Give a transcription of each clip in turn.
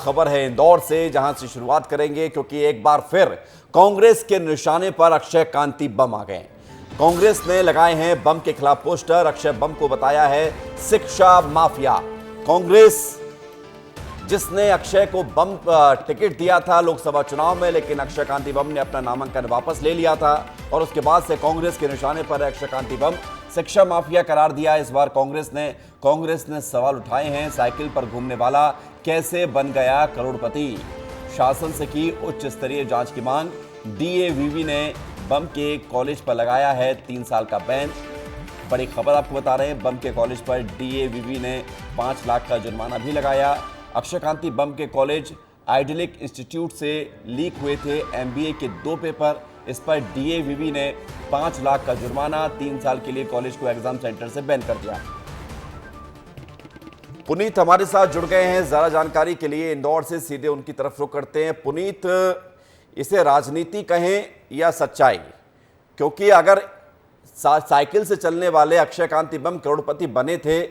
खबर है इंदौर से, जहां से शुरुआत करेंगे क्योंकि एक बार फिर कांग्रेस के निशाने पर अक्षय कांति बम आ गए। कांग्रेस ने लगाए हैं बम के खिलाफ पोस्टर। अक्षय बम को बताया है शिक्षा माफिया। कांग्रेस जिसने अक्षय को बम टिकट दिया था लोकसभा चुनाव में, लेकिन अक्षय कांति बम ने अपना नामांकन वापस ले लिया था और उसके बाद से कांग्रेस के निशाने पर अक्षय कांति बम शिक्षा माफिया करार दिया। इस बार कांग्रेस ने सवाल उठाए हैं। साइकिल पर घूमने वाला कैसे बन गया करोड़पति? शासन से की उच्च स्तरीय जांच की मांग। डीएवीवी ने बम के कॉलेज पर लगाया है 3 साल का बैन। बड़ी खबर आपको बता रहे हैं, बम के कॉलेज पर डीएवीवी ने 5 लाख का जुर्माना भी लगाया। अक्षय कांति बम के कॉलेज आइडियलिक इंस्टीट्यूट से लीक हुए थे एमबीए के 2 पेपर। इस पर डीएवीवी ने 5 लाख का जुर्माना, 3 साल के लिए कॉलेज को एग्जाम सेंटर से बैन कर दिया। पुनीत हमारे साथ जुड़ गए हैं जरा जानकारी के लिए। इंदौर से सीधे उनकी तरफ रुख करते हैं। पुनीत, इसे राजनीति कहें या सच्चाई? क्योंकि अगर साइकिल से चलने वाले अक्षय कांति बम करोड़पति बने थे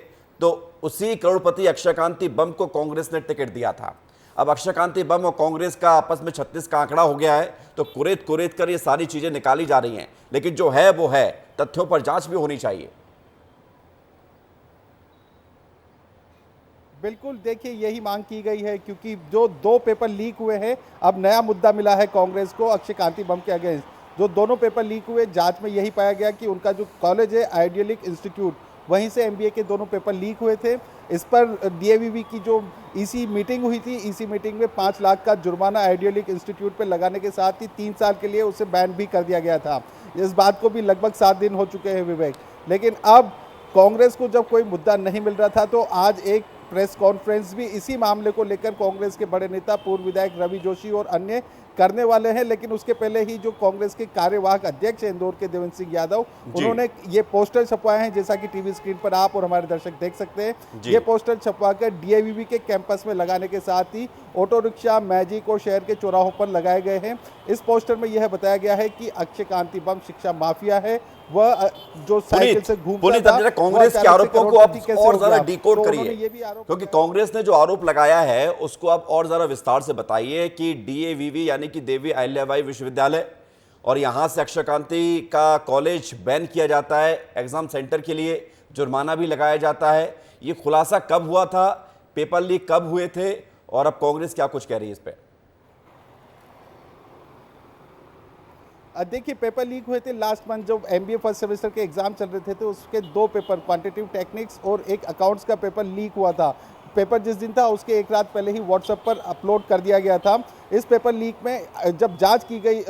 तो उसी करोड़पति अक्षय कांति बम को कांग्रेस ने टिकट दिया था। अब अक्षय कांति बम और कांग्रेस का आपस में 36 का आंकड़ा हो गया है, तो कुरेद कर ये सारी चीजें निकाली जा रही हैं। लेकिन जो है वो है, तथ्यों पर जांच भी होनी चाहिए। बिल्कुल, देखिए यही मांग की गई है क्योंकि जो 2 पेपर लीक हुए हैं, अब नया मुद्दा मिला है कांग्रेस को अक्षय कांति बम के अगेंस्ट। जो दोनों पेपर लीक हुए, जांच में यही पाया गया कि उनका जो कॉलेज है आइडियलिक इंस्टीट्यूट, वहीं से एमबीए के दोनों पेपर लीक हुए थे। इस पर डीएवीवी की जो ईसी मीटिंग हुई थी, ईसी मीटिंग में 5 लाख का जुर्माना आइडियलिक इंस्टीट्यूट पर लगाने के साथ ही 3 साल के लिए उसे बैन भी कर दिया गया था। इस बात को भी लगभग 7 दिन हो चुके हैं विवेक। लेकिन अब कांग्रेस को जब कोई मुद्दा नहीं मिल रहा था तो आज एक प्रेस कॉन्फ्रेंस भी इसी मामले को लेकर कांग्रेस के बड़े नेता पूर्व विधायक रवि जोशी और अन्य करने वाले हैं। लेकिन उसके पहले ही जो कांग्रेस के कार्यवाहक अध्यक्ष हैं इंदौर के देवेंद्र सिंह यादव, उन्होंने ये पोस्टर छपवाए हैं, जैसा कि टीवी स्क्रीन पर आप और हमारे दर्शक देख सकते हैं। ये पोस्टर छपवाकर डीएवीवी के कैंपस में लगाने के साथ ही ऑटो रिक्शा, मैजिक और शहर के चौराहों पर लगाए गए हैं। इस पोस्टर में यह बताया गया है कि अक्षय कांति बम शिक्षा माफिया है। वह जो साइकिल से घूमता था, कांग्रेस के आरोपों को अब और ज्यादा डिकोड करिए, क्योंकि कांग्रेस ने जो आरोप लगाया है उसको अब और ज्यादा विस्तार से बताइए कि डीएवीवी यानी कि देवी अहिल्याबाई विश्वविद्यालय और यहां से अक्षय कांति का कॉलेज बैन किया जाता है एग्जाम सेंटर के लिए, जुर्माना भी लगाया जाता है। ये खुलासा कब हुआ था, पेपर लीक कब हुए थे और अब कांग्रेस क्या कुछ कह रही है इस पर? देखिए, पेपर लीक हुए थे लास्ट मंथ जब एमबीए फर्स्ट सेमेस्टर के एग्जाम चल रहे थे, तो उसके 2 पेपर क्वांटिटेटिव टेक्निक्स और एक अकाउंट्स का पेपर लीक हुआ था। पेपर जिस दिन था उसके एक रात पहले ही व्हाट्सएप पर अपलोड कर दिया गया था। इस पेपर लीक में जब जांच की गई,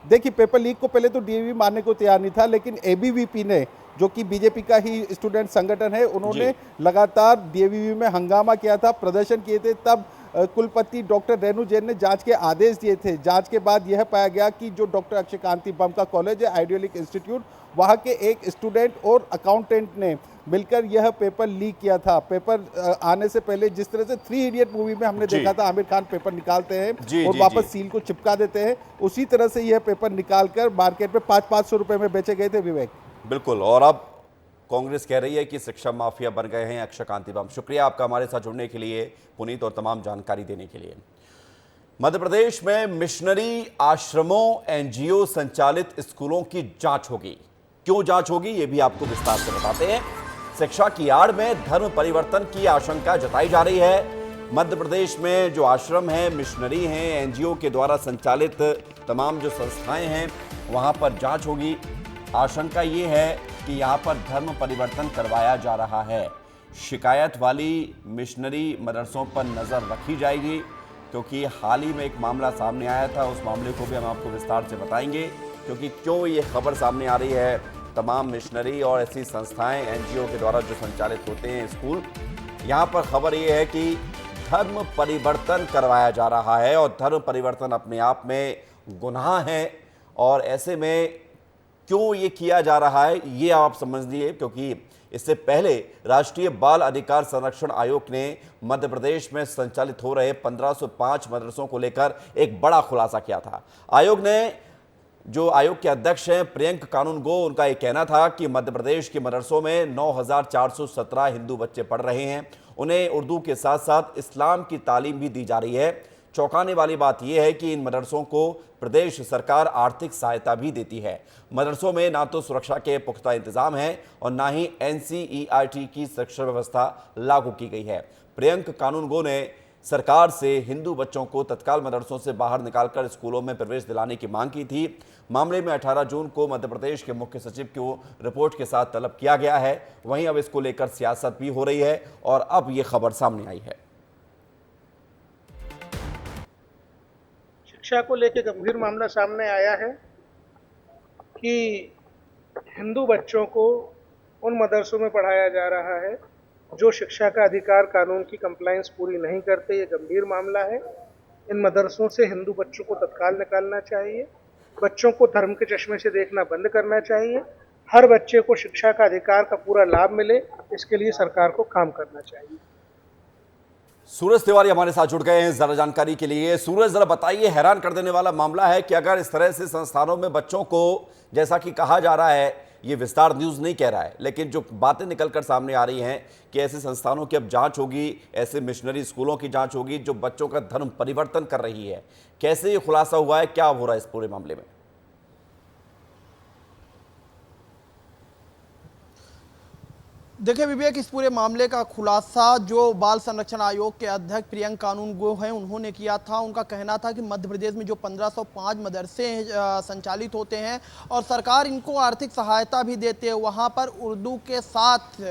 देखिए पेपर लीक को पहले तो डीएवीवी मानने को तैयार नहीं था, लेकिन एबीवीपी ने, जो कि बीजेपी का ही स्टूडेंट संगठन है, उन्होंने लगातार डीएवीवी में हंगामा किया था, प्रदर्शन किए थे। तब कुलपति डॉक्टर रेणु जैन ने जांच के आदेश दिए थे। जांच के बाद यह पाया गया कि जो डॉक्टर अक्षय कांति बम का कॉलेज है आइडियलिक इंस्टीट्यूट, वहां के एक स्टूडेंट और अकाउंटेंट ने मिलकर यह पेपर लीक किया था। पेपर आने से पहले जिस तरह से 3 इडियट मूवी में हमने देखा था, आमिर खान पेपर निकालते हैं और वापस सील को चिपका देते हैं, उसी तरह से यह पेपर निकालकर मार्केट में 500-500 रुपए में बेचे गए थे विवेक। बिल्कुल, और अब कांग्रेस कह रही है कि शिक्षा माफिया बन गए हैं अक्षय कांति बम। शुक्रिया आपका हमारे साथ जुड़ने के लिए पुनीत, और तमाम जानकारी देने के लिए। मध्य प्रदेश में मिशनरी आश्रमों, एनजीओ संचालित स्कूलों की जांच होगी। क्यों जांच होगी ये भी आपको विस्तार से बताते हैं। शिक्षा की आड़ में धर्म परिवर्तन की आशंका जताई जा रही है। मध्य प्रदेश में जो आश्रम हैं, मिशनरी हैं, एनजीओ के द्वारा संचालित तमाम जो संस्थाएं हैं, वहां पर जांच होगी। आशंका ये है कि यहाँ पर धर्म परिवर्तन करवाया जा रहा है। शिकायत वाली मिशनरी मदरसों पर नज़र रखी जाएगी, क्योंकि हाल ही में एक मामला सामने आया था। उस मामले को भी हम आपको विस्तार से बताएंगे, क्योंकि क्यों ये खबर सामने आ रही है। तमाम मिशनरी और ऐसी संस्थाएं, एनजीओ के द्वारा जो संचालित होते हैं स्कूल, यहाँ पर खबर ये है कि धर्म परिवर्तन करवाया जा रहा है और धर्म परिवर्तन अपने आप में गुनाह है। और ऐसे में क्यों ये किया जा रहा है ये आप समझ लीजिए, क्योंकि इससे पहले राष्ट्रीय बाल अधिकार संरक्षण आयोग ने मध्य प्रदेश में संचालित हो रहे 1505 मदरसों को लेकर एक बड़ा खुलासा किया था। आयोग ने जो आयोग के अध्यक्ष हैं प्रियंक कानूनगो, उनका यह कहना था कि मध्य प्रदेश के मदरसों में 9,417 हिंदू बच्चे पढ़ रहे हैं। उन्हें उर्दू के साथ साथ इस्लाम की तालीम भी दी जा रही है। चौंकाने वाली बात यह है कि इन मदरसों को प्रदेश सरकार आर्थिक सहायता भी देती है। मदरसों में ना तो सुरक्षा के पुख्ता इंतजाम है और ना ही NCERT की सुरक्षा व्यवस्था लागू की गई है। प्रियंक कानूनगो ने सरकार से हिंदू बच्चों को तत्काल मदरसों से बाहर निकालकर स्कूलों में प्रवेश दिलाने की मांग की थी। मामले में 18 जून को मध्य प्रदेश के मुख्य सचिव को रिपोर्ट के साथ तलब किया गया है। वहीं अब इसको लेकर सियासत भी हो रही है और अब यह खबर सामने आई है। शिक्षा को लेकर गंभीर मामला सामने आया है कि हिंदू बच्चों को उन मदरसों में पढ़ाया जा रहा है जो शिक्षा का अधिकार कानून की कंप्लायंस पूरी नहीं करते। ये गंभीर मामला है। इन मदरसों से हिंदू बच्चों को तत्काल निकालना चाहिए। बच्चों को धर्म के चश्मे से देखना बंद करना चाहिए। हर बच्चे को शिक्षा का अधिकार का पूरा लाभ मिले, इसके लिए सरकार को काम करना चाहिए। सूरज तिवारी हमारे साथ जुड़ गए हैं जरा जानकारी के लिए। सूरज, जरा बताइए, हैरान कर देने वाला मामला है कि अगर इस तरह से संस्थानों में बच्चों को, जैसा कि कहा जा रहा है, ये विस्तार न्यूज़ नहीं कह रहा है, लेकिन जो बातें निकलकर सामने आ रही हैं कि ऐसे संस्थानों की अब जांच होगी, ऐसे मिशनरी स्कूलों की जांच होगी जो बच्चों का धर्म परिवर्तन कर रही है। कैसे ये खुलासा हुआ है, क्या हो रहा है इस पूरे मामले में? देखिए विवेक, इस पूरे मामले का खुलासा जो बाल संरक्षण आयोग के अध्यक्ष प्रियंक कानूनगो हैं उन्होंने किया था। उनका कहना था कि मध्य प्रदेश में जो 1505 मदरसे संचालित होते हैं और सरकार इनको आर्थिक सहायता भी देते हैं, वहाँ पर उर्दू के साथ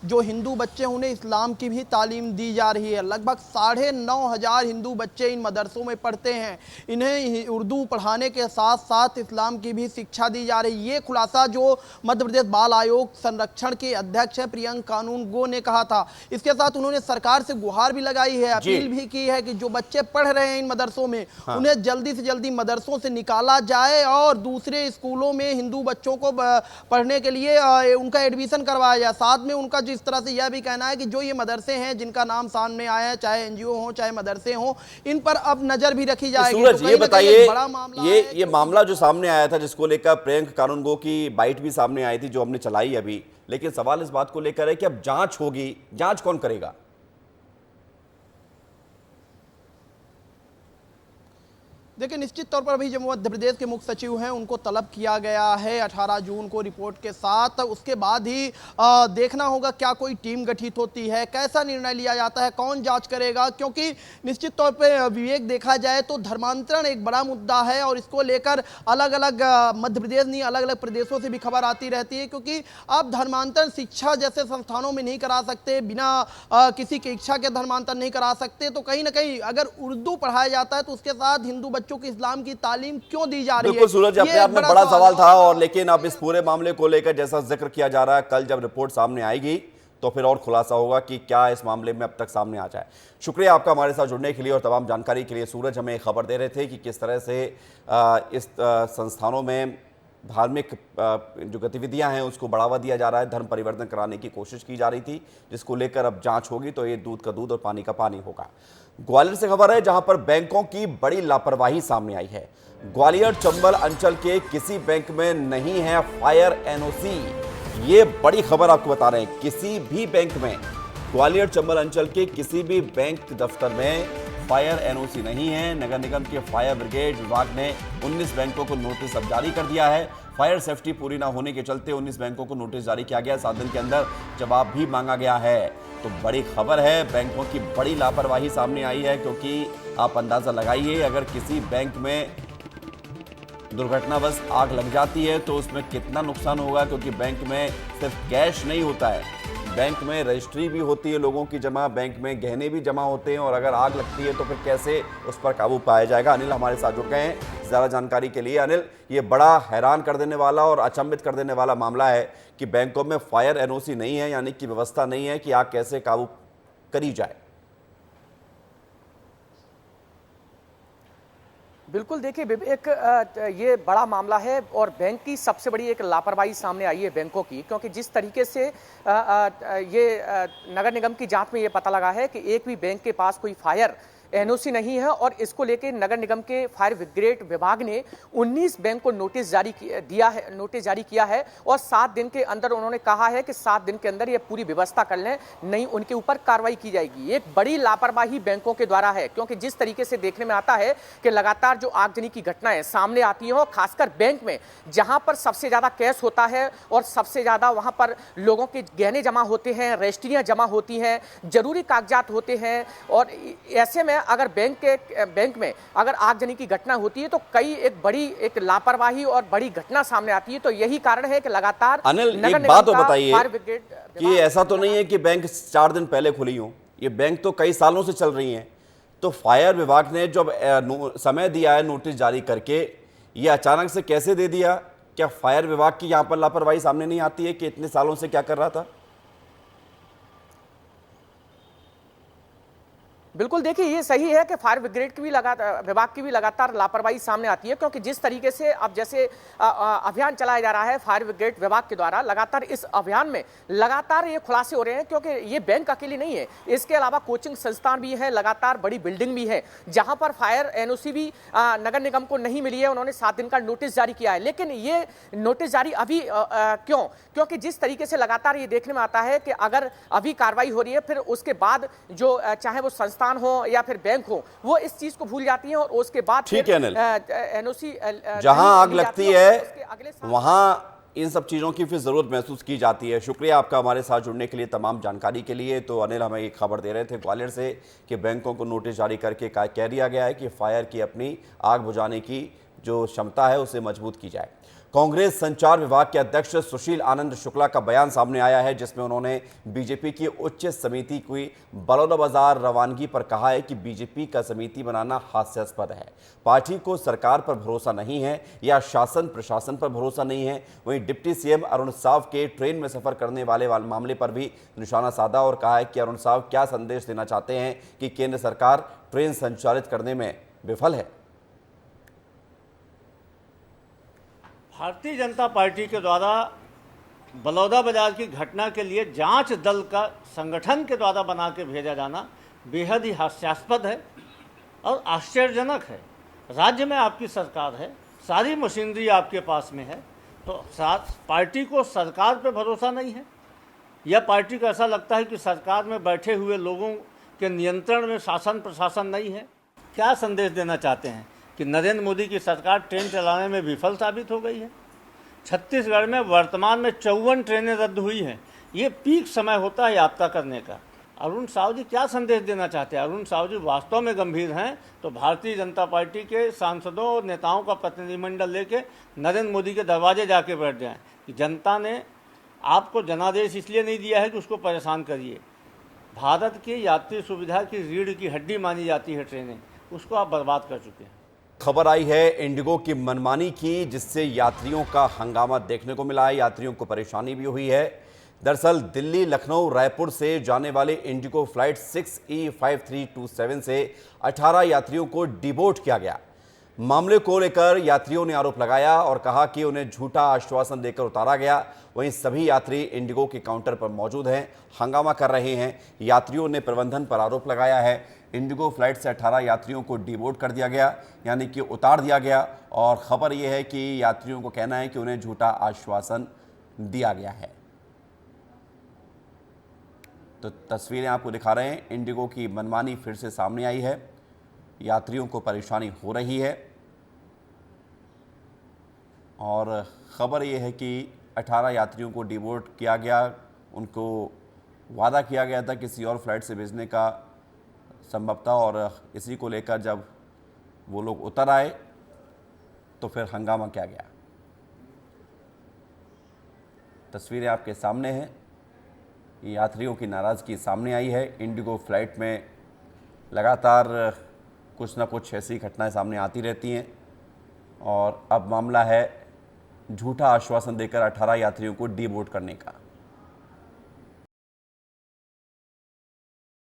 जो हिंदू बच्चे हैं उन्हें इस्लाम की भी तालीम दी जा रही है। लगभग 9,500 हिंदू बच्चे इन मदरसों में पढ़ते हैं। इन्हें उर्दू पढ़ाने के साथ साथ इस्लाम की भी शिक्षा दी जा रही है। ये खुलासा जो मध्य प्रदेश बाल आयोग संरक्षण के अध्यक्ष हैं प्रियंक कानूनगो ने कहा था। इसके साथ उन्होंने सरकार से गुहार भी लगाई है, अपील भी की है कि जो बच्चे पढ़ रहे हैं इन मदरसों में उन्हें जल्दी से जल्दी मदरसों से निकाला जाए और दूसरे स्कूलों में हिंदू बच्चों को पढ़ने के लिए उनका एडमिशन करवाया जाए। साथ में उनका जिस तरह से यह भी कहना है कि जो ये मदरसे हैं जिनका नाम सामने आया है, चाहे एनजीओ हो चाहे मदरसे हो, इन पर अब नजर भी रखी जाएगी। सूरज, ये बताइए, ये ये मामला जो सामने आया था जिसको लेकर प्रियंक कानूनगो की बाइट भी सामने आई थी जो हमने चलाई अभी, लेकिन सवाल इस बात को लेकर है कि अब जांच होगी, जांच कौन करेगा? देखिए निश्चित तौर पर अभी जो मध्य प्रदेश के मुख्य सचिव हैं उनको तलब किया गया है 18 जून को रिपोर्ट के साथ। उसके बाद ही देखना होगा क्या कोई टीम गठित होती है, कैसा निर्णय लिया जाता है, कौन जांच करेगा, क्योंकि निश्चित तौर पर विवेक देखा जाए तो धर्मांतरण एक बड़ा मुद्दा है और इसको लेकर अलग अलग मध्य प्रदेश नहीं अलग अलग प्रदेशों से भी खबर आती रहती है। क्योंकि आप धर्मांतरण शिक्षा जैसे संस्थानों में नहीं करा सकते, बिना किसी की इच्छा के धर्मांतरण नहीं करा सकते, तो कहीं ना कहीं अगर उर्दू पढ़ाया जाता है तो उसके साथ हिंदू बच्चों को इस्लाम की तालीम क्यों दी जा रही है? बिल्कुल सूरज, अपने आप में बड़ा सवाल था। और लेकिन अब इस पूरे मामले को लेकर जैसा जिक्र किया जा रहा है, कल जब रिपोर्ट सामने आएगी तो फिर और खुलासा होगा कि क्या इस मामले में अब तक सामने आ जाए। शुक्रिया आपका हमारे साथ जुड़ने के लिए और तमाम जानकारी के लिए। सूरज हमें खबर दे रहे थे कि किस तरह से इस संस्थानों में धार्मिक जो गतिविधियां हैं उसको बढ़ावा दिया जा रहा है, धर्म परिवर्तन कराने की कोशिश की जा रही थी, जिसको लेकर अब जांच होगी तो ये दूध का दूध और पानी का पानी होगा। ग्वालियर से खबर है जहां पर बैंकों की बड़ी लापरवाही सामने आई है। ग्वालियर चंबल अंचल के किसी बैंक में नहीं है फायर एनओसी। ये बड़ी खबर आपको बता रहे हैं, किसी भी बैंक में, ग्वालियर चंबल अंचल के किसी भी बैंक दफ्तर में फायर एनओसी नहीं है। नगर निगम के फायर ब्रिगेड विभाग ने 19 बैंकों को नोटिस अब जारी कर दिया है। फायर सेफ्टी पूरी ना होने के चलते 19 बैंकों को नोटिस जारी किया गया। 7 दिन के अंदर जवाब भी मांगा गया है। तो बड़ी खबर है, बैंकों की बड़ी लापरवाही सामने आई है, क्योंकि आप अंदाजा लगाइए अगर किसी बैंक में दुर्घटनावश आग लग जाती है तो उसमें कितना नुकसान होगा, क्योंकि बैंक में सिर्फ कैश नहीं होता है, बैंक में रजिस्ट्री भी होती है लोगों की जमा, बैंक में गहने भी जमा होते हैं, और अगर आग लगती है तो फिर कैसे उस पर काबू पाया जाएगा। अनिल हमारे साथ जुड़ गए हैं ज़्यादा जानकारी के लिए। अनिल, ये बड़ा हैरान कर देने वाला और अचंभित कर देने वाला मामला है कि बैंकों में फायर एनओसी नहीं है, यानी कि व्यवस्था नहीं है कि आग कैसे काबू करी जाए। बिल्कुल, देखिए विवेक, ये बड़ा मामला है और बैंक की सबसे बड़ी एक लापरवाही सामने आई है बैंकों की, क्योंकि जिस तरीके से ये नगर निगम की जांच में ये पता लगा है कि एक भी बैंक के पास कोई फायर एनओसी नहीं है और इसको लेकर नगर निगम के फायर ब्रिगेड विभाग ने 19 बैंक को नोटिस जारी किया है और 7 दिन के अंदर उन्होंने कहा है कि 7 दिन के अंदर ये पूरी व्यवस्था कर लें, नहीं उनके ऊपर कार्रवाई की जाएगी। एक बड़ी लापरवाही बैंकों के द्वारा है, क्योंकि जिस तरीके से देखने में आता है कि लगातार जो आगजनी की घटनाएं सामने आती हैं, और खासकर बैंक में जहां पर सबसे ज्यादा कैश होता है और सबसे ज्यादा वहां पर लोगों के गहने जमा होते हैं, रजिस्ट्रियां जमा होती हैं, जरूरी कागजात होते हैं, और ऐसे में अगर बैंक में अगर आगजनी की घटना होती है तो कई एक बड़ी एक लापरवाही और बड़ी घटना सामने आती है। तो यही कारण है कि लगातार अनिल, एक बात तो बताइए कि ऐसा तो नहीं है कि बैंक 4 दिन पहले खुली हो, ये बैंक तो कई सालों से चल रही हैं। तो फायर विभाग ने जब समय दिया है नोटिस जारी करके, ये अचानक से कैसे दे दिया? क्या फायर विभाग की यहां पर लापरवाही सामने नहीं आती है कि इतने सालों से क्या कर रहा था? बिल्कुल, देखिए ये सही है कि फायर ब्रिगेड की भी विभाग की भी लगातार लापरवाही सामने आती है, क्योंकि जिस तरीके से अब जैसे अभियान चलाया जा रहा है फायर ब्रिगेड विभाग के द्वारा, लगातार इस अभियान में लगातार ये खुलासे हो रहे हैं, क्योंकि ये बैंक अकेली नहीं है, इसके अलावा कोचिंग संस्थान भी है, लगातार बड़ी बिल्डिंग भी है जहां पर फायर एनओसी भी नगर निगम को नहीं मिली है। उन्होंने 7 दिन का नोटिस जारी किया है, लेकिन ये नोटिस जारी अभी क्योंकि जिस तरीके से लगातार ये देखने में आता है कि अगर अभी कार्रवाई हो रही है, फिर उसके बाद जो चाहे वो संस्थान हो या फिर बैंक हो, वो इस चीज को भूल जाती हैं और उसके बाद ठीक है अनिल, एनओसी जहां आग लगती है वहां इन सब चीजों की फिर जरूरत महसूस की जाती है। शुक्रिया आपका हमारे साथ जुड़ने के लिए, तमाम जानकारी के लिए। तो अनिल हमें एक खबर दे रहे थे ग्वालियर से कि बैंकों को नोटिस जारी करके कह दिया गया है कि फायर की अपनी आग बुझाने की जो क्षमता है उसे मजबूत की जाए। कांग्रेस संचार विभाग के अध्यक्ष सुशील आनंद शुक्ला का बयान सामने आया है, जिसमें उन्होंने बीजेपी की उच्च समिति की बलौदाबाजार रवानगी पर कहा है कि बीजेपी का समिति बनाना हास्यास्पद है। पार्टी को सरकार पर भरोसा नहीं है या शासन प्रशासन पर भरोसा नहीं है। वहीं डिप्टी सीएम अरुण साव के ट्रेन में सफर करने वाले मामले पर भी निशाना साधा और कहा है कि अरुण साव क्या संदेश देना चाहते हैं कि केंद्र सरकार ट्रेन संचालित करने में विफल है। भारतीय जनता पार्टी के द्वारा बलौदाबाजार की घटना के लिए जांच दल का संगठन के द्वारा बना के भेजा जाना बेहद ही हास्यास्पद है और आश्चर्यजनक है। राज्य में आपकी सरकार है, सारी मशीनरी आपके पास में है, तो पार्टी को सरकार पे भरोसा नहीं है या पार्टी को ऐसा लगता है कि सरकार में बैठे हुए लोगों के नियंत्रण में शासन प्रशासन नहीं है। क्या संदेश देना चाहते हैं कि नरेंद्र मोदी की सरकार ट्रेन चलाने में विफल साबित हो गई है? छत्तीसगढ़ में वर्तमान में 54 ट्रेनें रद्द हुई हैं। ये पीक समय होता है यात्रा करने का। अरुण साव जी क्या संदेश देना चाहते हैं? अरुण साव जी वास्तव में गंभीर हैं तो भारतीय जनता पार्टी के सांसदों और नेताओं का प्रतिनिधिमंडल लेके नरेंद्र मोदी के दरवाजे जाके बैठ जाएं कि जनता ने आपको जनादेश इसलिए नहीं दिया है कि उसको परेशान करिए। भारत की यात्री सुविधा की रीढ़ की हड्डी मानी जाती है ट्रेनें, उसको आप बर्बाद कर चुके हैं। खबर आई है इंडिगो की मनमानी की, जिससे यात्रियों का हंगामा देखने को मिला है, यात्रियों को परेशानी भी हुई है। दरअसल दिल्ली लखनऊ रायपुर से जाने वाले इंडिगो फ्लाइट 6E5327 से 18 यात्रियों को डिबोर्ट किया गया। मामले को लेकर यात्रियों ने आरोप लगाया और कहा कि उन्हें झूठा आश्वासन देकर उतारा गया। वहीं सभी यात्री इंडिगो के काउंटर पर मौजूद हैं, हंगामा कर रहे हैं। यात्रियों ने प्रबंधन पर आरोप लगाया है। इंडिगो फ्लाइट से 18 यात्रियों को डिबोर्ट कर दिया गया, यानी कि उतार दिया गया। और खबर यह है कि यात्रियों को कहना है कि उन्हें झूठा आश्वासन दिया गया है। तो तस्वीरें आपको दिखा रहे हैं, इंडिगो की मनमानी फिर से सामने आई है, यात्रियों को परेशानी हो रही है। और ख़बर यह है कि 18 यात्रियों को डिबोर्ट किया गया। उनको वादा किया गया था किसी और फ्लाइट से भेजने का संभवतः, और इसी को लेकर जब वो लोग उतर आए तो फिर हंगामा किया गया। तस्वीरें आपके सामने हैं, यात्रियों की नाराज़गी सामने आई है। इंडिगो फ्लाइट में लगातार कुछ ना कुछ ऐसी घटनाएं सामने आती रहती हैं और अब मामला है झूठा आश्वासन देकर 18 यात्रियों को डीबोर्ट करने का।